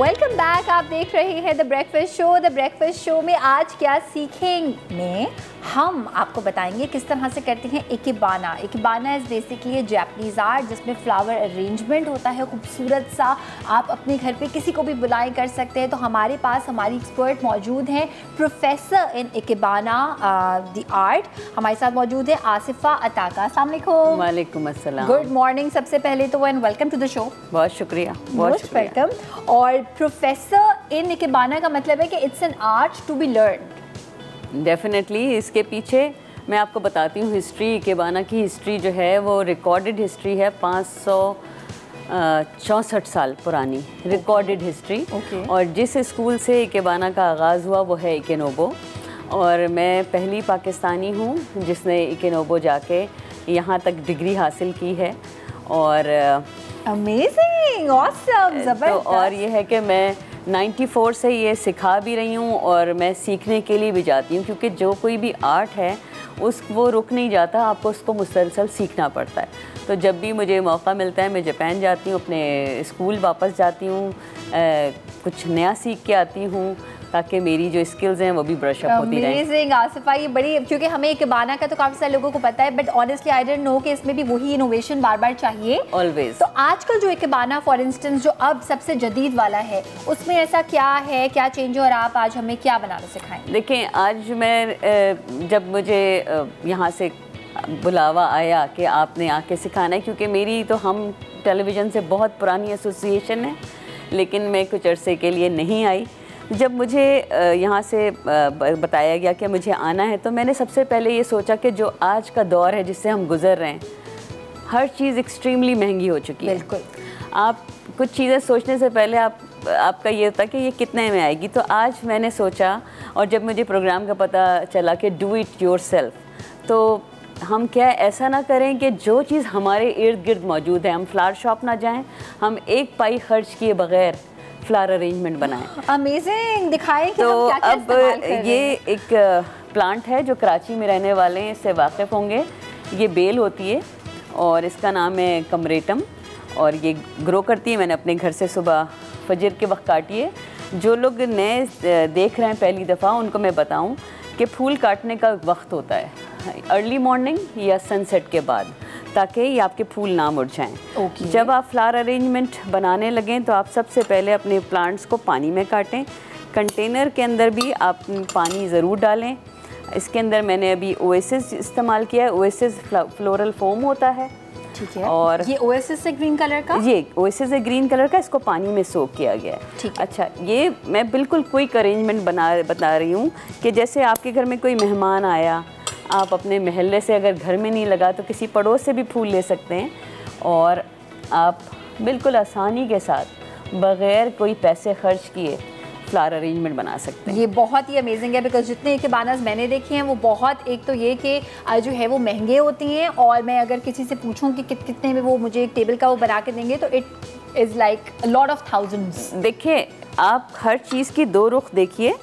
Welcome back. आप देख रहे हैं the breakfast show. The breakfast show में आज क्या सीखेंगे, हम आपको बताएंगे किस तरह से करते हैं ikebana. Ikebana is basically A Japanese art जिसमें फ्लावर अरेंजमेंट होता है खूबसूरत सा। आप अपने घर पे किसी को भी बुलाई कर सकते हैं। तो हमारे पास हमारी एक्सपर्ट मौजूद हैं, professor in ikebana the art. हमारे साथ मौजूद है आसिफा अताका। अस्सलाम वालेकुम। वालेकुम अस्सलाम। गुड मॉर्निंग सबसे पहले तो, and welcome to the show. बहुत शुक्रिया, बहुत वेलकम। और प्रोफेसर इन इकेबाना का मतलब है कि it's an art to be learn. Definitely इसके पीछे मैं आपको बताती हूँ हिस्ट्री। इकेबाना की हिस्ट्री जो है वो रिकॉर्डेड हिस्ट्री है, 564 साल पुरानी रिकॉर्डेड हिस्ट्री। और जिस स्कूल से इकेबाना का आगाज़ हुआ वो है इकेनोबो, और मैं पहली पाकिस्तानी हूँ जिसने इकेनोबो जाके यहाँ तक डिग्री हासिल की है। और अमेजिंग, ऑसम, ज़बरदस्त। तो और ये है कि मैं 94 से ये सिखा भी रही हूँ और मैं सीखने के लिए भी जाती हूँ, क्योंकि जो कोई भी आर्ट है वो रुक नहीं जाता, आपको उसको मुसलसल सीखना पड़ता है। तो जब भी मुझे मौका मिलता है मैं जापान जाती हूँ, अपने स्कूल वापस जाती हूँ, कुछ नया सीख के आती हूँ ताकि मेरी जो स्किल्स हैं वो भी ब्रश अप होती रहें। अमेजिंग आसिफा, ये बड़ी, क्योंकि हमें इकेबाना का तो काफ़ी सारे लोगों को पता है, but honestly I don't know कि इसमें भी वही इनोवेशन बार बार चाहिए ऑलवेज। तो आजकल जो इकेबाना फॉर इंस्टेंस जो अब सबसे जदीद वाला है, उसमें ऐसा क्या है, क्या चेंज है, और आप आज हमें क्या बनाना सिखाएं? देखें, आज मैं जब मुझे यहाँ से बुलावा आया कि आपने आके सिखाना है, क्योंकि मेरी तो हम टेलीविज़न से बहुत पुरानी एसोसिएशन है, लेकिन मैं कुछ अरसे के लिए नहीं आई। जब मुझे यहाँ से बताया गया कि मुझे आना है, तो मैंने सबसे पहले ये सोचा कि जो आज का दौर है जिससे हम गुज़र रहे हैं, हर चीज़ एक्सट्रीमली महंगी हो चुकी है। बिल्कुल। आप कुछ चीज़ें सोचने से पहले आपका ये होता कि ये कितने में आएगी। तो आज मैंने सोचा, और जब मुझे प्रोग्राम का पता चला कि डू इट योरसेल्फ, तो हम क्या ऐसा ना करें कि जो चीज़ हमारे इर्द गिर्द मौजूद है, हम फ्लावर शॉप ना जाएं, हम एक पाई खर्च किए बगैर फ्लावर अरेंजमेंट बनाएं। अमेजिंग, दिखाएं कि तो हम क्या-क्या इस्तेमाल कर रहे हैं। ये एक प्लांट है जो कराची में रहने वाले हैं इससे वाकिफ़ होंगे। ये बेल होती है और इसका नाम है कमरेटम, और ये ग्रो करती है। मैंने अपने घर से सुबह फजर के वक्त काटी है। जो लोग नए देख रहे हैं पहली दफ़ा, उनको मैं बताऊं कि फूल काटने का वक्त होता है अर्ली मॉर्निंग या सनसेट के बाद, ताकि ये आपके फूल ना मुरझाएं। जब आप फ्लावर अरेंजमेंट बनाने लगें तो आप सबसे पहले अपने प्लांट्स को पानी में काटें। कंटेनर के अंदर भी आप पानी ज़रूर डालें। इसके अंदर मैंने अभी ओएसिस इस्तेमाल किया है। ओएसिस फ्लोरल फोम होता है। ठीक है। और ये ओएसिस है ग्रीन कलर का? ये ओएसिस है ग्रीन कलर का, इसको पानी में सोक किया गया है। ठीक है। अच्छा, ये मैं बिल्कुल क्विक अरेंजमेंट बता रही हूँ कि जैसे आपके घर में कोई मेहमान आया, आप अपने महल्ले से अगर घर में नहीं लगा तो किसी पड़ोस से भी फूल ले सकते हैं, और आप बिल्कुल आसानी के साथ बग़ैर कोई पैसे खर्च किए फ्लावर अरेंजमेंट बना सकते हैं। ये बहुत ही अमेजिंग है, बिकॉज जितने इकेबानास मैंने देखे हैं वो बहुत, एक तो ये कि जो है वो महंगे होती हैं, और मैं अगर किसी से पूछूं कि कितने में वो मुझे एक टेबल का वो बना के देंगे तो it is like a lot of thousands. देखिए, आप हर चीज़ की दो रुख देखिए।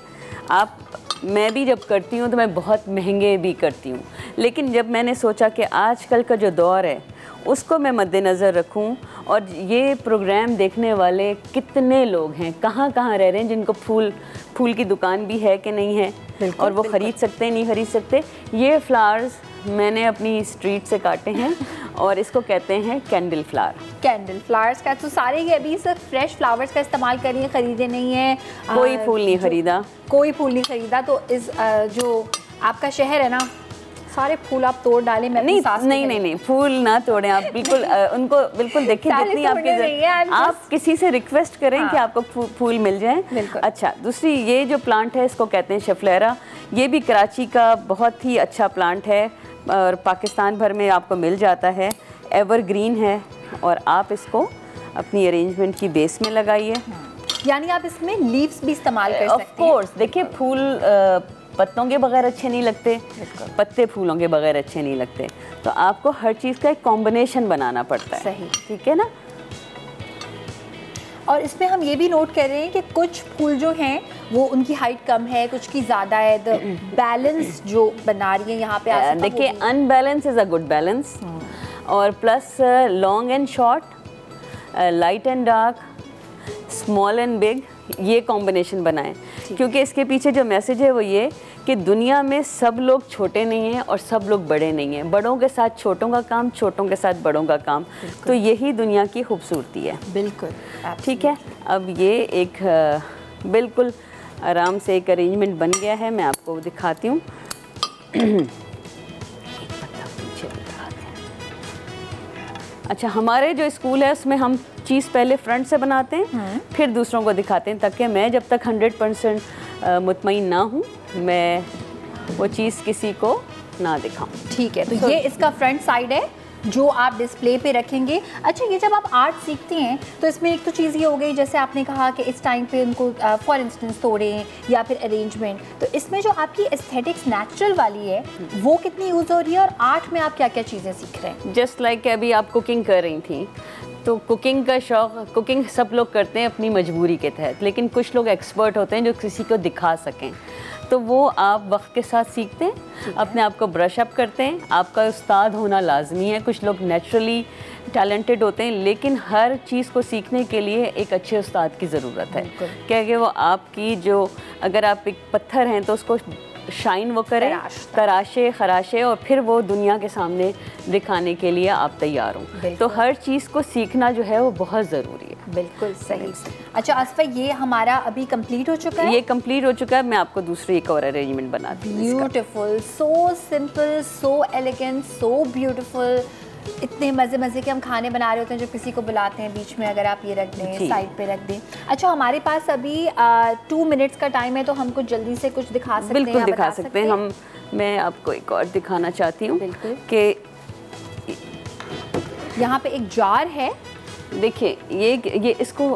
मैं भी जब करती हूँ तो मैं बहुत महंगे भी करती हूँ, लेकिन जब मैंने सोचा कि आजकल का जो दौर है उसको मैं मद्देनज़र रखूं, और ये प्रोग्राम देखने वाले कितने लोग हैं, कहाँ कहाँ रह रहे हैं, जिनको फूल की दुकान भी है कि नहीं है, और वो ख़रीद सकते हैं नहीं ख़रीद सकते। ये फ्लावर्स मैंने अपनी स्ट्रीट से काटे हैं, और इसको कहते हैं कैंडल फ्लावर। कैंडल फ्लावर्स का तो सारे ही अभी सिर्फ फ्रेश फ्लावर्स का इस्तेमाल करिए, ख़रीदे नहीं है, कोई फूल नहीं ख़रीदा, कोई फूल नहीं ख़रीदा। तो इस जो आपका शहर है ना, सारे फूल आप तोड़ डालें। मैं नहीं, फूल ना तोड़ें आप, बिल्कुल उनको बिल्कुल देखें जितनी आपकी, आप किसी से रिक्वेस्ट करें कि आपको फूल मिल जाए। अच्छा, दूसरी ये जो प्लांट है इसको कहते हैं शेफलेरा। ये भी कराची का बहुत ही अच्छा प्लांट है और पाकिस्तान भर में आपको मिल जाता है। एवरग्रीन है, और आप इसको अपनी अरेंजमेंट की बेस में लगाइए। यानी आप इसमें लीव्स भी इस्तेमाल कर सकते हैं। ऑफ कोर्स, देखिए फूल पत्तों के बगैर अच्छे नहीं लगते, पत्ते फूलों के बगैर अच्छे नहीं लगते, तो आपको हर चीज़ का एक कॉम्बिनेशन बनाना पड़ता है। सही, ठीक है ना। और इसमें हम ये भी नोट कर रहे हैं कि कुछ फूल जो हैं वो उनकी हाइट कम है, कुछ की ज़्यादा है। द बैलेंस जो बना रही है यहाँ पे, देखिए unbalance is a good balance, और plus long and short, light and dark, small and big ये कॉम्बिनेशन बनाएं, क्योंकि इसके पीछे जो मैसेज है वो ये कि दुनिया में सब लोग छोटे नहीं हैं और सब लोग बड़े नहीं हैं, बड़ों के साथ छोटों का काम, छोटों के साथ बड़ों का काम, तो यही दुनिया की खूबसूरती है। बिल्कुल, ठीक है। अब ये एक बिल्कुल आराम से एक अरेंजमेंट बन गया है, मैं आपको दिखाती हूँ। अच्छा, हमारे जो स्कूल है उसमें हम चीज़ पहले फ्रंट से बनाते हैं, फिर दूसरों को दिखाते हैं, ताकि मैं जब तक 100% मुतमईन ना हूँ मैं वो चीज़ किसी को ना दिखाऊं। ठीक है, तो ये इसका फ्रंट साइड है जो आप डिस्प्ले पे रखेंगे। अच्छा, ये जब आप आर्ट सीखते हैं तो इसमें एक तो चीज़ ये हो गई, जैसे आपने कहा कि इस टाइम पे उनको फॉर इंस्टेंस तोड़ें या फिर अरेंजमेंट, तो इसमें जो आपकी एस्थेटिक्स नेचुरल वाली है वो कितनी यूज़ हो रही है, और आर्ट में आप क्या क्या चीज़ें सीख रहे हैं? जस्ट लाइक अभी आप कुकिंग कर रही थी, तो कुकिंग का शौक़, कुकिंग सब लोग करते हैं अपनी मजबूरी के तहत, लेकिन कुछ लोग एक्सपर्ट होते हैं जो किसी को दिखा सकें, तो वो आप वक्त के साथ सीखते हैं, अपने आप को ब्रश अप करते हैं। आपका उस्ताद होना लाजमी है, कुछ लोग नेचुरली टैलेंटेड होते हैं, लेकिन हर चीज़ को सीखने के लिए एक अच्छे उस्ताद की ज़रूरत है, क्योंकि वो आपकी जो, अगर आप एक पत्थर हैं तो उसको शाइन वो करें, तराशे खराशे, और फिर वो दुनिया के सामने दिखाने के लिए आप तैयार हों। तो हर चीज़ को सीखना जो है वो बहुत ज़रूरी है। बिल्कुल सही। अच्छा आसफा, ये हमारा अभी कंप्लीट हो चुका है? ये कंप्लीट हो चुका है, मैं आपको दूसरी एक और अरेंजमेंट बनाती हूँ। Beautiful, so simple, so elegant, so beautiful. इतने मज़े के हम खाने बना रहे होते हैं जो किसी को बुलाते हैं, बीच में अगर आप ये रख दें, साइड पे रख दें। अच्छा, हमारे पास अभी 2 मिनट्स का टाइम है, तो हम कुछ जल्दी से कुछ दिखा सकते हैं? बिल्कुल दिखा सकते हैं हम। मैं आपको एक और दिखाना चाहती हूँ कि यहाँ पे एक जार है, देखिए ये इसको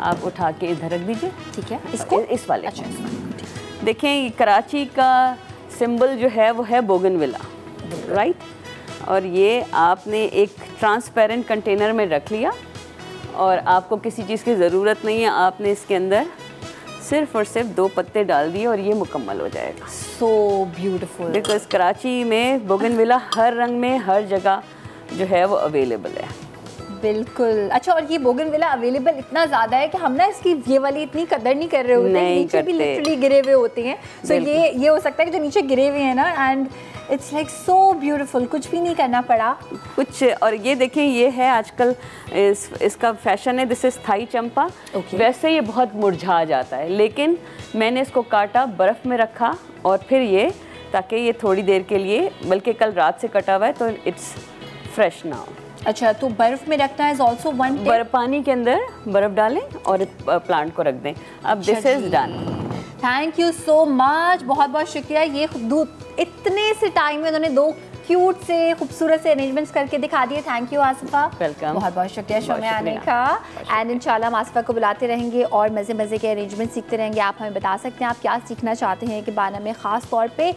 आप उठा के इधर रख दीजिए। ठीक है, इसको इस वाले। अच्छा, देखें, कराची का सिंबल जो है वो है बोगनविला, राइट? और ये आपने एक ट्रांसपेरेंट कंटेनर में रख लिया और आपको किसी चीज़ की ज़रूरत नहीं है, आपने इसके अंदर सिर्फ और सिर्फ 2 पत्ते डाल दिए और ये मुकम्मल हो जाएगा। So beautiful. बिकॉज कराची में बोगनविला हर रंग में हर जगह जो है वो अवेलेबल है। बिल्कुल। अच्छा, और ये बोगनविला अवेलेबल इतना ज़्यादा है कि हम ना इसकी ये वाली इतनी कदर नहीं कर रहे होते हैं, नीचे भी लिटरली गिरे हुए होते हैं। सो ये हो सकता है कि जो नीचे गिरे हुए हैं ना, and it's like so beautiful, कुछ भी नहीं करना पड़ा कुछ। और ये देखें, ये है आजकल इसका फैशन है, दिस इज़ थाई चंपा। वैसे ये बहुत मुरझा जाता है, लेकिन मैंने इसको काटा, बर्फ़ में रखा और फिर ये, ताकि ये थोड़ी देर के लिए, बल्कि कल रात से कटा हुआ है, तो इट्स फ्रेश नाउ। अच्छा, तो बर्फ़ में रखना इज़ ऑल्सो वन टिप। पानी के अंदर बर्फ़ डालें और प्लांट को रख दें। अब this is done. Thank you so much, बहुत बहुत शुक्रिया। ये इतने से टाइम में उन्होंने 2 क्यूट से खूबसूरत से अरेंजमेंट्स करके दिखा दिए। थैंक यू आसिफा, वेलकम, बहुत बहुत शुक्रिया शो में आने का। एंड इंशाल्लाह हम आसिफा को बुलाते रहेंगे और मज़े के अरेंजमेंट सीखते रहेंगे। आप हमें बता सकते हैं आप क्या सीखना चाहते हैं इकेबाना में ख़ास तौर पे।